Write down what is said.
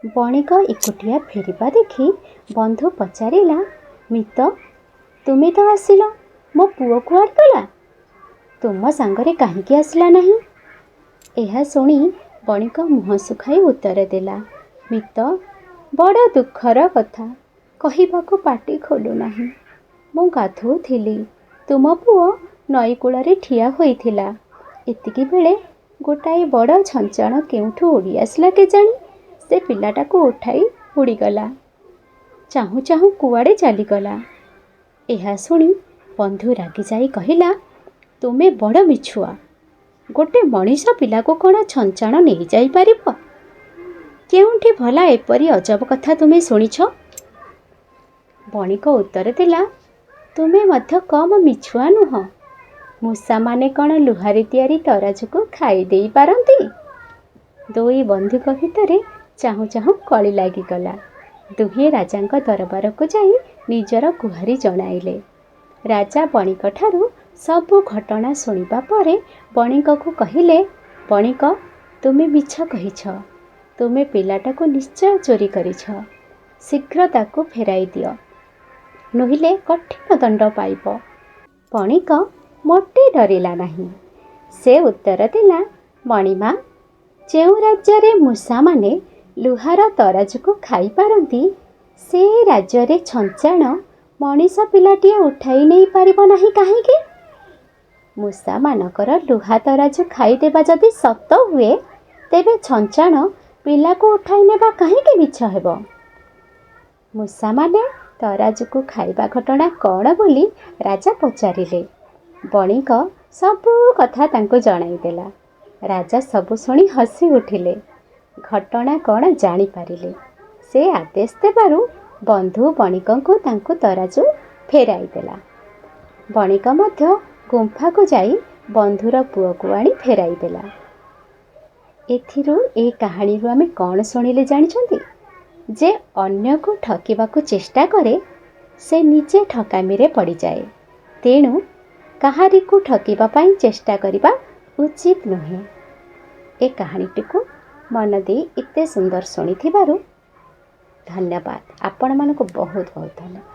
ବଣିକ ଏକୁଟିଆ ଫେରିବା ଦେଖି ବନ୍ଧୁ ପଚାରିଲା, ମିତ ତୁମେ ତ ଆସିଲ, ମୋ ପୁଅ କୁଆଡ଼େ ଗଲା? ତୁମ ସାଙ୍ଗରେ କାହିଁକି ଆସିଲା ନାହିଁ? ଏହା ଶୁଣି ବଣିକ ମୁହଁ ଶୁଖାଇ ଉତ୍ତର ଦେଲା, ମିତ ବଡ଼ ଦୁଃଖର କଥା, କହିବାକୁ ପାଟି ଖୋଲୁନାହିଁ। ମୁଁ ଗାଧୋଉଥିଲି, ତୁମ ପୁଅ ନଈ କୂଳରେ ଠିଆ ହୋଇଥିଲା। ଏତିକି ବେଳେ ଗୋଟାଏ ବଡ଼ ଛଞ୍ଚାଣ କେଉଁଠୁ ଉଡ଼ି ଆସିଲା କେଜାଣି, ସେ ପିଲାଟାକୁ ଉଠାଇ ଉଡ଼ିଗଲା। ଚାହୁଁ ଚାହୁଁ କୁଆଡ଼େ ଚାଲିଗଲା। ଏହା ଶୁଣି ବନ୍ଧୁ ରାଗିଯାଇ କହିଲା, ତୁମେ ବଡ଼ ମିଛୁଆ, ଗୋଟେ ମଣିଷ ପିଲାକୁ କ'ଣ ଛଞ୍ଚାଣ ନେଇଯାଇପାରିବ? କେଉଁଠି ଭଲା ଏପରି ଅଜବ କଥା ତୁମେ ଶୁଣିଛ? ବଣିକ ଉତ୍ତର ଦେଲା, ତୁମେ ମଧ୍ୟ କମ୍ ମିଛୁଆ ନୁହଁ। ମୂଷାମାନେ କ'ଣ ଲୁହାରେ ତିଆରି ତରାଜୁକୁ ଖାଇ ଦେଇପାରନ୍ତି? ଦୁଇ ବନ୍ଧୁଙ୍କ ଭିତରେ ଚାହୁଁ ଚାହୁଁ କଳି ଲାଗିଗଲା। ଦୁହେଁ ରାଜାଙ୍କ ଦରବାରକୁ ଯାଇ ନିଜର ଗୁହାରି ଜଣାଇଲେ। ରାଜା ବଣିକଠାରୁ ସବୁ ଘଟଣା ଶୁଣିବା ପରେ ବଣିକକୁ କହିଲେ, ବଣିକ ତୁମେ ମିଛ କହିଛ। ତୁମେ ପିଲାଟାକୁ ନିଶ୍ଚୟ ଚୋରି କରିଛ। ଶୀଘ୍ର ତାକୁ ଫେରାଇ ଦିଅ, ନୋହିଲେ କଠିନ ଦଣ୍ଡ ପାଇବ। ବଣିକ ମୋଟେ ଡରିଲା ନାହିଁ। ସେ ଉତ୍ତର ଦେଲା, ମଣିମା, ଯେଉଁ ରାଜ୍ୟରେ ମୂଷାମାନେ ଲୁହାର ତରାଜୁକୁ ଖାଇପାରନ୍ତି, ସେ ରାଜ୍ୟରେ ଛଞ୍ଚାଣ ମଣିଷ ପିଲାଟିଏ ଉଠାଇ ନେଇପାରିବ ନାହିଁ କାହିଁକି? ମୂଷାମାନଙ୍କର ଲୁହା ତରାଜୁ ଖାଇଦେବା ଯଦି ସତ ହୁଏ, ତେବେ ଛଞ୍ଚାଣ ପିଲାକୁ ଉଠାଇ ନେବା କାହିଁକି ମିଛ ହେବ? ମୂଷାମାନେ ତରାଜୁକୁ ଖାଇବା ଘଟଣା କ'ଣ ବୋଲି ରାଜା ପଚାରିଲେ। ବଣିକ ସବୁ କଥା ତାଙ୍କୁ ଜଣାଇଦେଲା। ରାଜା ସବୁ ଶୁଣି ହସି ଉଠିଲେ। ଘଟଣା କ'ଣ ଜାଣିପାରିଲେ। ସେ ଆଦେଶ ଦେବାରୁ ବନ୍ଧୁ ବଣିକଙ୍କୁ ତାଙ୍କୁ ତରାଜୁ ଫେରାଇ ଦେଲା। ବଣିକ ମଧ୍ୟ ଗୁମ୍ଫାକୁ ଯାଇ ବନ୍ଧୁର ପୁଅକୁ ଆଣି ଫେରାଇ ଦେଲା। ଏଥିରୁ ଏହି କାହାଣୀରୁ ଆମେ କ'ଣ ଶୁଣିଲେ ଜାଣିଛନ୍ତି? ଯେ ଅନ୍ୟକୁ ଠକିବାକୁ ଚେଷ୍ଟା କରେ, ସେ ନିଜେ ଠକାମିରେ ପଡ଼ିଯାଏ। ତେଣୁ କାହାରିକୁ ଠକିବା ପାଇଁ ଚେଷ୍ଟା କରିବା ଉଚିତ ନୁହେଁ। ଏ କାହାଣୀଟିକୁ ମନ ଦେଇ ଏତେ ସୁନ୍ଦର ଶୁଣିଥିବାରୁ ଧନ୍ୟବାଦ। ଆପଣମାନଙ୍କୁ ବହୁତ ବହୁତ ଧନ୍ୟବାଦ।